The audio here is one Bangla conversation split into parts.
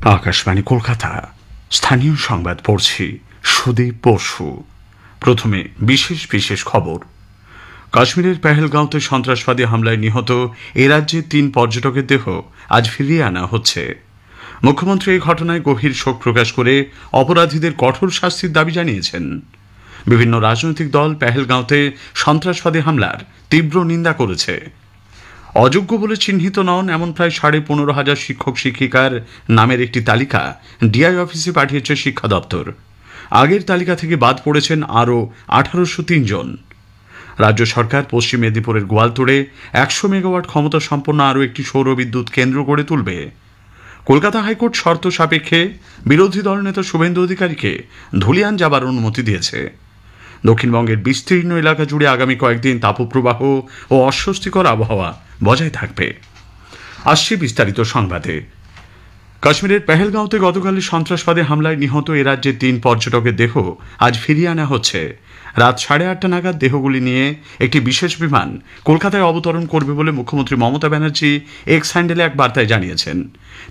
আকাশবাণী কলকাতা স্থানীয় সংবাদ পড়ছি সুদীপ বসু। প্রথমে বিশেষ বিশেষ খবর। কাশ্মীরের পেহেলগাঁওতে সন্ত্রাসবাদী হামলায় নিহত এ রাজ্যের ৩ পর্যটকের দেহ আজ ফিরিয়ে আনা হচ্ছে। মুখ্যমন্ত্রী এই ঘটনায় গভীর শোক প্রকাশ করে অপরাধীদের কঠোর শাস্তির দাবি জানিয়েছেন। বিভিন্ন রাজনৈতিক দল পেহেলগাঁওতে সন্ত্রাসবাদী হামলার তীব্র নিন্দা করেছে। অযোগ্য বলে চিহ্নিত নন এমন প্রায় ১৫,৫০০ শিক্ষক শিক্ষিকার নামের একটি তালিকা ডিআই অফিসে পাঠিয়েছে শিক্ষা দপ্তর। আগের তালিকা থেকে বাদ পড়েছেন আরও ১৮০৩ জন। রাজ্য সরকার পশ্চিম মেদিনীপুরের গোয়ালতোড়ে ১০০ মেগাওয়াট ক্ষমতা সম্পন্ন আরও একটি সৌর বিদ্যুৎ কেন্দ্র গড়ে তুলবে। কলকাতা হাইকোর্ট শর্ত সাপেক্ষে বিরোধী দলনেতা শুভেন্দু অধিকারীকে ধুলিয়ান যাবার অনুমতি দিয়েছে। দক্ষিণবঙ্গের বিস্তীর্ণ এলাকা জুড়ে আগামী কয়েকদিন তাপপ্রবাহ ও অস্বস্তিকর আবহাওয়া বজায় থাকবে। আসছে বিস্তারিত সংবাদে। কাশ্মীরের পেহেলগাঁওতে গতকালের সন্ত্রাসবাদী হামলায় নিহত এ রাজ্যের ৩ পর্যটকের দেহ আজ ফিরিয়ে আনা হচ্ছে। রাত ৮:৩০ নাগাদ দেহগুলি নিয়ে একটি বিশেষ বিমান কলকাতায় অবতরণ করবে বলে মুখ্যমন্ত্রী মমতা ব্যানার্জি এক্স হ্যান্ডেলে এক বার্তায় জানিয়েছেন।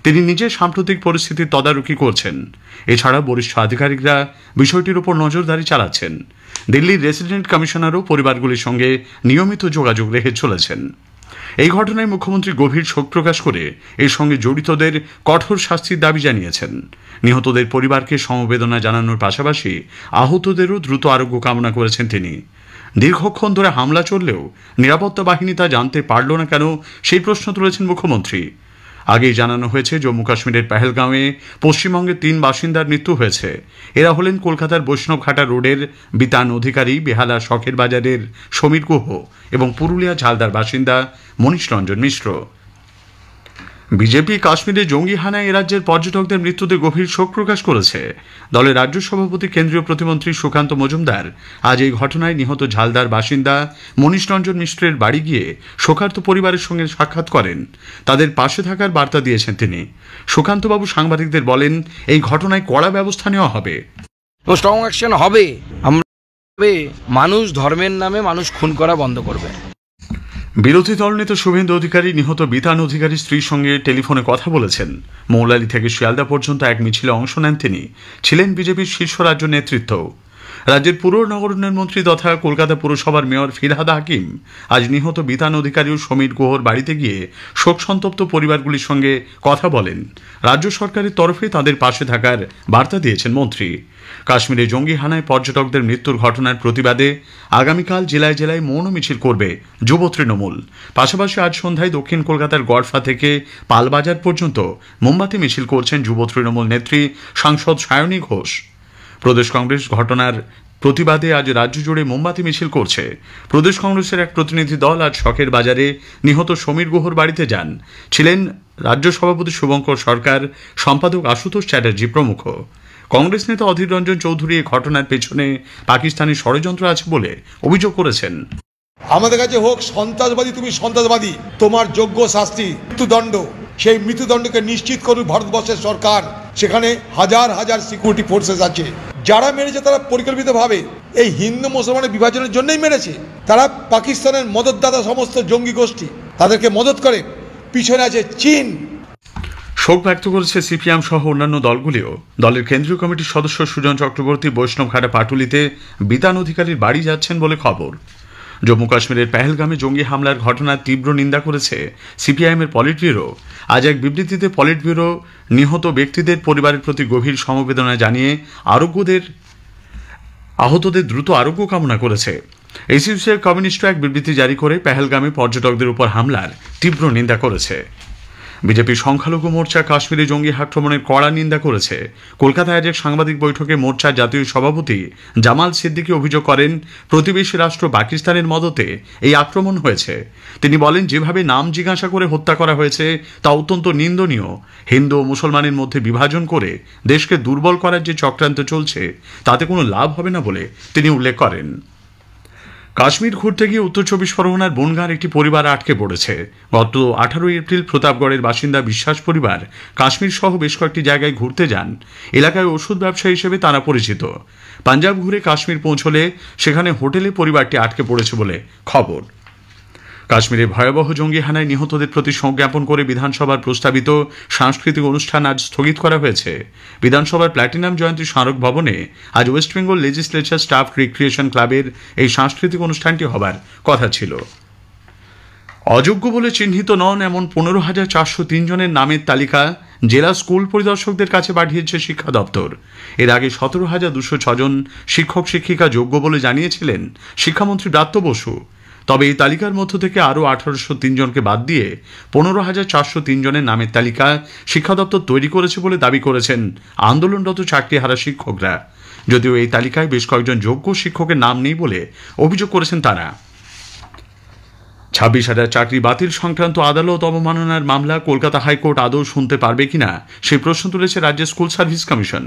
তিনি নিজে সাম্প্রতিক পরিস্থিতির তদারকি করছেন। এছাড়া বরিষ্ঠ আধিকারিকরা বিষয়টির উপর নজরদারি চালাচ্ছেন। দিল্লির রেসিডেন্ট কমিশনারও পরিবারগুলির সঙ্গে নিয়মিত যোগাযোগ রেখে চলেছেন। এই ঘটনায় মুখ্যমন্ত্রী গভীর শোক প্রকাশ করে এর সঙ্গে জড়িতদের কঠোর শাস্তির দাবি জানিয়েছেন। নিহতদের পরিবারকে সমবেদনা জানানোর পাশাপাশি আহতদেরও দ্রুত আরোগ্য কামনা করেছেন তিনি। দীর্ঘক্ষণ ধরে হামলা চললেও নিরাপত্তা বাহিনী তা জানতে পারল না কেন সেই প্রশ্ন তুলেছেন মুখ্যমন্ত্রী। আগেই জানানো হয়েছে জম্মু কাশ্মীরের পেহেলগাঁওয়ে পশ্চিমবঙ্গের ৩ বাসিন্দার মৃত্যু হয়েছে। এরা হলেন কলকাতার বৈষ্ণবঘাটা রোডের বিতান অধিকারী, বেহালা শখের বাজারের সমীর গুহ এবং পুরুলিয়া ঝালদার বাসিন্দা মনীষ রঞ্জন মিশ্র। বিজেপি কাশ্মীরে জঙ্গি হানায় এ রাজ্যের পর্যটকদের মৃত্যুতে গভীর শোক প্রকাশ করেছে। দলের রাজ্য সভাপতি কেন্দ্রীয় প্রতিমন্ত্রী সুকান্ত মজুমদার আজ এই ঘটনায় নিহত ঝালদার বাসিন্দা মনীষ রঞ্জন মিশ্রের বাড়ি গিয়ে শোকার্ত পরিবারের সঙ্গে সাক্ষাৎ করেন। তাদের পাশে থাকার বার্তা দিয়েছেন তিনি। সুকান্তবাবু সাংবাদিকদের বলেন, এই ঘটনায় কড়া ব্যবস্থা নেওয়া হবে। স্ট্রং অ্যাকশন হবে। মানুষ ধর্মের নামে মানুষ খুন করা বন্ধ করবে। বিরোধী দলনেতা শুভেন্দু অধিকারী নিহত বিতান অধিকারীর স্ত্রীর সঙ্গে টেলিফোনে কথা বলেছেন। মৌলালি থেকে শিয়ালদা পর্যন্ত এক মিছিলে অংশ নেন তিনি। ছিলেন বিজেপির শীর্ষ রাজ্য নেতৃত্ব। রাজ্যের পুর নগর উন্নয়ন মন্ত্রী তথা কলকাতা পুরসভার মেয়র ফিরহাদ হাকিম আজ নিহত বিতান অধিকারী ও সমীর গুহর বাড়িতে গিয়ে শোক সন্তপ্ত পরিবারগুলির সঙ্গে কথা বলেন। রাজ্য সরকারের তরফে তাদের পাশে থাকার বার্তা দিয়েছেন মন্ত্রী। কাশ্মীরে জঙ্গি হানায় পর্যটকদের মৃত্যুর ঘটনার প্রতিবাদে আগামীকাল জেলায় জেলায় মৌন মিছিল করবে যুব তৃণমূল। পাশাপাশি আজ সন্ধ্যায় দক্ষিণ কলকাতার গড়ফা থেকে পালবাজার পর্যন্ত মোমবাতি মিছিল করছেন যুব তৃণমূল নেত্রী সাংসদ সায়নী ঘোষ। প্রদেশ কংগ্রেস ঘটনার প্রতিবাদে আজ রাজ্য জুড়ে মোমবাতি মিছিল করছে। প্রদেশ কংগ্রেসের এক প্রতিনিধি দল আজ শখের বাজারে নিহত সমীর গুহর বাড়িতে যান। ছিলেন রাজ্য সভাপতি শুভঙ্কর সরকার, সম্পাদক আশুতোষ চ্যাটার্জি প্রমুখ। কংগ্রেস নেতা অধীর রঞ্জন চৌধুরী এই ঘটনার পেছনে পাকিস্তানি ষড়যন্ত্র আছে বলে অভিযোগ করেছেন। আমাদের কাছে হোক সন্ত্রাসবাদী, তুমি সন্ত্রাসবাদী, তোমার যোগ্য শাস্তি মৃত্যুদণ্ড। সেই মৃত্যুদণ্ডকে নিশ্চিত করুক ভারতবর্ষের সরকার। সেখানে হাজার হাজার সিকিউরিটি ফোর্সেস আছে। যারা মেরেছে তারা পরিকল্পিতভাবে এই হিন্দু মুসলমানের বিভাজনের জন্যই মেরেছে। তারা পাকিস্তানের মদতদাতা সমস্ত জঙ্গি গোষ্ঠী, তাদেরকে মদত করে। পিছনে আছে চীন। শোক ব্যক্ত করেছে সিপিএম সহ অন্যান্য দলগুলিও। দলের কেন্দ্রীয় কমিটির সদস্য সুজন চক্রবর্তী বৈষ্ণবঘাটা পাটুলিতে বিতান অধিকারীর বাড়ি যাচ্ছেন বলে খবর। জম্মু কাশ্মীরের পেহেলগামে জঙ্গি হামলার ঘটনার তীব্র নিন্দা করেছে সিপিআইএমের পলিট ব্যুরো। আজ এক বিবৃতিতে পলিট ব্যুরো নিহত ব্যক্তিদের পরিবারের প্রতি গভীর সমবেদনা জানিয়ে আহতদের দ্রুত আরোগ্য কামনা করেছে। এসইউসিআই কমিউনিস্ট এক বিবৃতি জারি করে পেহেলগামে পর্যটকদের উপর হামলার তীব্র নিন্দা করেছে। বিজেপি সংখ্যালঘু মোর্চা কাশ্মীরে জঙ্গি আক্রমণের কড়া নিন্দা করেছে। কলকাতায় আজ এক সাংবাদিক বৈঠকে মোর্চার জাতীয় সভাপতি জামাল সিদ্দিকী অভিযোগ করেন, প্রতিবেশী রাষ্ট্র পাকিস্তানের মদতে এই আক্রমণ হয়েছে। তিনি বলেন, যেভাবে নাম জিজ্ঞাসা করে হত্যা করা হয়েছে তা অত্যন্ত নিন্দনীয়। হিন্দু ও মুসলমানের মধ্যে বিভাজন করে দেশকে দুর্বল করার যে চক্রান্ত চলছে তাতে কোনো লাভ হবে না বলে তিনি উল্লেখ করেন। কাশ্মীর ঘুরতে গিয়ে উত্তর ২৪ পরগনার বনগাঁর একটি পরিবার আটকে পড়েছে। গত ১৮ এপ্রিল প্রতাপগড়ের বাসিন্দা বিশ্বাস পরিবার কাশ্মীর সহ বেশ কয়েকটি জায়গায় ঘুরতে যান। এলাকায় ওষুধ ব্যবসায়ী হিসেবে তারা পরিচিত। পাঞ্জাব ঘুরে কাশ্মীর পৌঁছলে সেখানে হোটেলে পরিবারটি আটকে পড়েছে বলে খবর। কাশ্মীরে ভয়াবহ জঙ্গি হানায় নিহতদের প্রতি শোক জ্ঞাপন করে বিধানসভার প্রস্তাবিত সাংস্কৃতিক অনুষ্ঠান আজ স্থগিত করা হয়েছে। বিধানসভার প্ল্যাটিনাম জয়ন্তী স্মারক ভবনে আজ West Bengal legislature staff recreation ক্লাবের এই সাংস্কৃতিক অনুষ্ঠানটি হবার কথা ছিল। অযোগ্য বলে চিহ্নিত নন এমন 15,403 জনের নামের তালিকা জেলা স্কুল পরিদর্শকদের কাছে পাঠিয়েছে শিক্ষা দপ্তর। এর আগে 17,206 জন শিক্ষক শিক্ষিকা যোগ্য বলে জানিয়েছিলেন শিক্ষামন্ত্রী ব্রাত্য বসু। তবে এই তালিকার মধ্য থেকে আরও 1,803 জনকে বাদ দিয়ে 15,403 জনের নামের তালিকা শিক্ষা দপ্তর তৈরি করেছে বলে দাবি করেছেন আন্দোলনরত চাকরিহারা শিক্ষকরা। যদিও এই তালিকায় বেশ কয়েকজন যোগ্য শিক্ষকের নাম নেই বলে অভিযোগ করেছেন তারা। 26,000 চাকরি বাতিল সংক্রান্ত আদালত অবমাননার মামলা কলকাতা হাইকোর্ট আদৌ শুনতে পারবে কিনা সেই প্রশ্ন তুলেছে রাজ্যের স্কুল সার্ভিস কমিশন।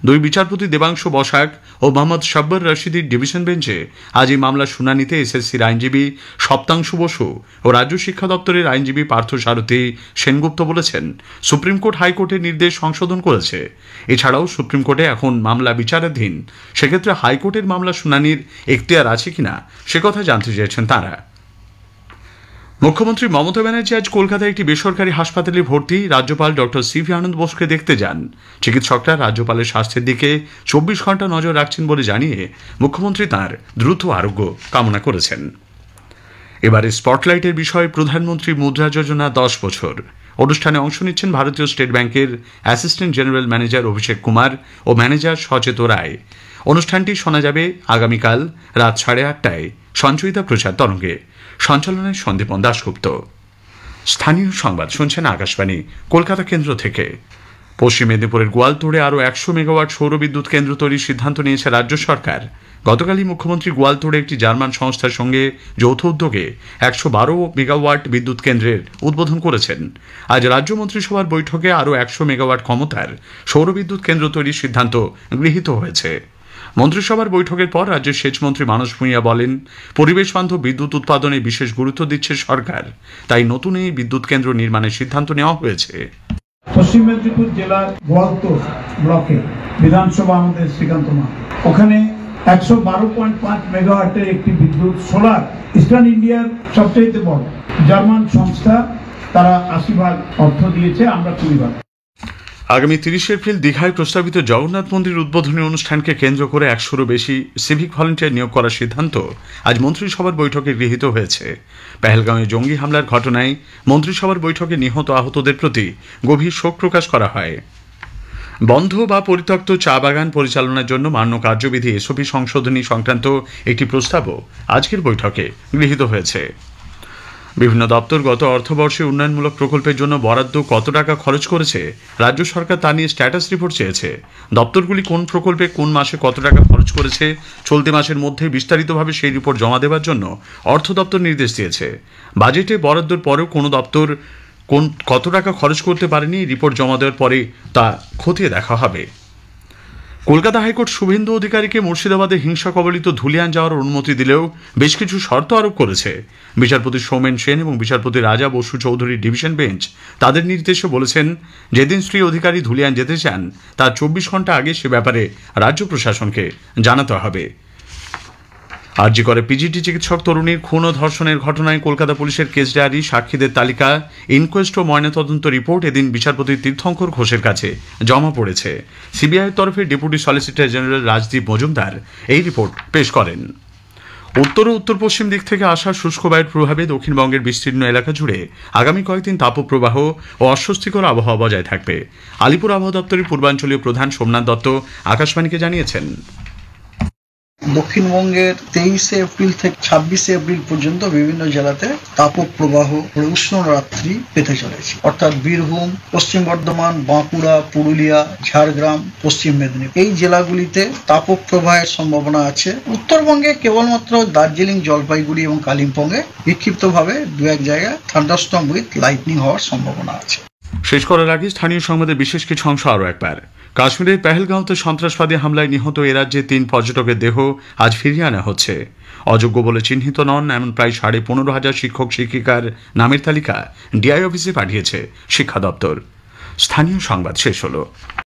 দুই বিচারপতি দেবাংশু বসাক ও মোহাম্মদ শাব্বার রশিদির ডিভিশন বেঞ্চে আজ এই মামলার শুনানিতে এসএসসির আইনজীবী সপ্তাংশু বসু ও রাজ্য শিক্ষা দপ্তরের আইনজীবী পার্থ সারথী সেনগুপ্ত বলেছেন, সুপ্রিম কোর্ট হাইকোর্টের নির্দেশ সংশোধন করেছে। এছাড়াও সুপ্রিম কোর্টে এখন মামলা বিচারাধীন, সেক্ষেত্রে হাইকোর্টের মামলা শুনানির এখতিয়ার আছে কিনা সে কথা জানতে চেয়েছেন তারা। মুখ্যমন্ত্রী মমতা ব্যানার্জি আজ কলকাতায় একটি বেসরকারি হাসপাতালে ভর্তি রাজ্যপাল ডক্টর সিভি আনন্দ বোসকে দেখতে যান। চিকিৎসকরা রাজ্যপালের স্বাস্থ্যের দিকে 24 ঘন্টা নজর রাখছেন বলে জানিয়ে মুখ্যমন্ত্রী তাঁর দ্রুত আরোগ্য কামনা করেছেন। এবারে স্পটলাইটের বিষয় প্রধানমন্ত্রী মুদ্রা যোজনা 10 বছর। অনুষ্ঠানে অংশ নিচ্ছেন ভারতীয় স্টেট ব্যাংকের অ্যাসিস্ট্যান্ট জেনারেল ম্যানেজার অভিষেক কুমার ও ম্যানেজার সচেত রায়। অনুষ্ঠানটি শোনা যাবে আগামীকাল রাত 8:30টায় সঞ্চয়িতা প্রচার তরঙ্গে। সঞ্চালনায় সন্দীপন দাশগুপ্ত। স্থানীয় সংবাদ শুনছেন আকাশবাণী কলকাতা কেন্দ্র থেকে। পশ্চিম মেদিনীপুরের গোয়ালতোড়ে আরও 100 মেগাওয়াট সৌর বিদ্যুৎ কেন্দ্র তৈরির সিদ্ধান্ত নিয়েছে রাজ্য সরকার। গতকালই মুখ্যমন্ত্রী গোয়ালতোড়ে একটি জার্মান সংস্থার সঙ্গে যৌথ উদ্যোগে 112 মেগাওয়াট বিদ্যুৎ কেন্দ্রের উদ্বোধন করেছেন। আজ রাজ্য মন্ত্রিসভার বৈঠকে আরও 100 মেগাওয়াট ক্ষমতার সৌর বিদ্যুৎ কেন্দ্র তৈরির সিদ্ধান্ত গৃহীত হয়েছে। মন্ত্রিসভার বৈঠকের পর রাজ্যের সেচমন্ত্রী মানস ভূঁইয়া বলেন, পরিবেশ বান্ধব বিদ্যুৎ উৎপাদনে বিশেষ গুরুত্ব দিচ্ছে সরকার, তাই নতুন এই বিদ্যুৎ কেন্দ্র নির্মাণের সিদ্ধান্ত নেওয়া হয়েছে। পশ্চিম মেদিনীপুর জেলার গোয়ালতোড় ব্লকে বিধানসভা আমাদের শ্রীকান্ত মা, ওখানে 112.5 মেগাওয়াটের একটি বিদ্যুৎ সোলার ইস্টার্ন ইন্ডিয়ার সবচেয়ে বড় জার্মান সংস্থা, তারা 80 অর্থ দিয়েছে, আমরা 20। আগামী 30 এপ্রিল দীঘায় প্রস্তাবিত জগন্নাথ মন্দির উদ্বোধনী অনুষ্ঠানকে কেন্দ্র করে 100-ও বেশি সিভিক ভলেন্টিয়ার নিয়োগ করার সিদ্ধান্ত আজ মন্ত্রিসভার বৈঠকে গৃহীত হয়েছে। পেহেলগাঁওয়ে জঙ্গি হামলার ঘটনায় মন্ত্রিসভার বৈঠকে নিহত আহতদের প্রতি গভীর শোক প্রকাশ করা হয়। বন্ধ বা পরিত্যক্ত চা বাগান পরিচালনার জন্য মান্য কার্যবিধি এসওপি সংশোধনী সংক্রান্ত একটি প্রস্তাবও আজকের বৈঠকে গৃহীত হয়েছে। বিভিন্ন দপ্তর গত অর্থবর্ষে উন্নয়নমূলক প্রকল্পের জন্য বরাদ্দ কত টাকা খরচ করেছে রাজ্য সরকার তা নিয়ে স্ট্যাটাস রিপোর্ট চেয়েছে। দপ্তরগুলি কোন প্রকল্পে কোন মাসে কত টাকা খরচ করেছে চলতি মাসের মধ্যে বিস্তারিতভাবে সেই রিপোর্ট জমা দেওয়ার জন্য অর্থ দপ্তর নির্দেশ দিয়েছে। বাজেটে বরাদ্দর পরেও কোনো দপ্তর কত টাকা খরচ করতে পারেনি রিপোর্ট জমা দেওয়ার পরে তা খতিয়ে দেখা হবে। কলকাতা হাইকোর্ট শুভেন্দু অধিকারীকে মুর্শিদাবাদে হিংসা কবলিত ধুলিয়ান যাওয়ার অনুমতি দিলেও বেশ কিছু শর্ত আরোপ করেছে। বিচারপতি সৌমেন সেন এবং বিচারপতি রাজা বসু চৌধুরীর ডিভিশন বেঞ্চ তাদের নির্দেশে বলেছেন, যেদিন শ্রী অধিকারী ধুলিয়ান যেতে চান তার 24 ঘন্টা আগে সে ব্যাপারে রাজ্য প্রশাসনকে জানাতে হবে। আরজি করে পিজিটি চিকিৎসক তরুণীর খুন ও ধর্ষণের ঘটনায় কলকাতা পুলিশের কেস ডায়েরি, সাক্ষীদের তালিকা, ইনকোয়েস্ট ও ময়নাতদন্ত রিপোর্ট এদিন বিচারপতি তীর্থঙ্কর ঘোষের কাছে জমা পড়েছে। সিবিআইয়ের তরফে deputy solicitor general Rajdeep Majumdar এই রিপোর্ট পেশ করেন। উত্তর ও উত্তর পশ্চিম দিক থেকে আসা শুষ্ক বায়ুর প্রভাবে দক্ষিণবঙ্গের বিস্তীর্ণ এলাকা জুড়ে আগামী কয়েকদিন তাপপ্রবাহ ও অস্বস্তিকর আবহাওয়া বজায় থাকবে। আলিপুর আবহাওয়া দপ্তরের পূর্বাঞ্চলীয় প্রধান সোমনাথ দত্ত আকাশবাণীকে জানিয়েছেন, দক্ষিণবঙ্গের 23 এপ্রিল থেকে 26 এপ্রিল পর্যন্ত বিভিন্ন জেলাতে তাপপ্রবাহ উষ্ণ রাত্রি পেতে চলেছে, অর্থাৎ বীরভূম, পশ্চিম বর্ধমান, বাঁকুড়া, পুরুলিয়া, ঝাড়গ্রাম, পশ্চিম মেদিনীপুর এই জেলাগুলিতে তাপপ্রবাহের সম্ভাবনা আছে। উত্তরবঙ্গে কেবলমাত্র দার্জিলিং, জলপাইগুড়ি এবং কালিম্পংয়ে বিক্ষিপ্তভাবে 2-1 জায়গায় থান্ডারস্টর্ম উইথ লাইটনিং হওয়ার সম্ভাবনা আছে। শেষ করার আগে স্থানীয় সংবাদের বিশেষ কিছু অংশ আরও একবার। কাশ্মীরের পেহেলগাঁওতে সন্ত্রাসবাদী হামলায় নিহত এ রাজ্যে 3 পর্যটকের দেহ আজ ফিরিয়ে আনা হচ্ছে। অযোগ্য বলে চিহ্নিত নন এমন প্রায় 15,500 শিক্ষক শিক্ষিকার নামের তালিকা ডিআই অফিসে পাঠিয়েছে শিক্ষা দপ্তর। স্থানীয় সংবাদ শেষ হলো।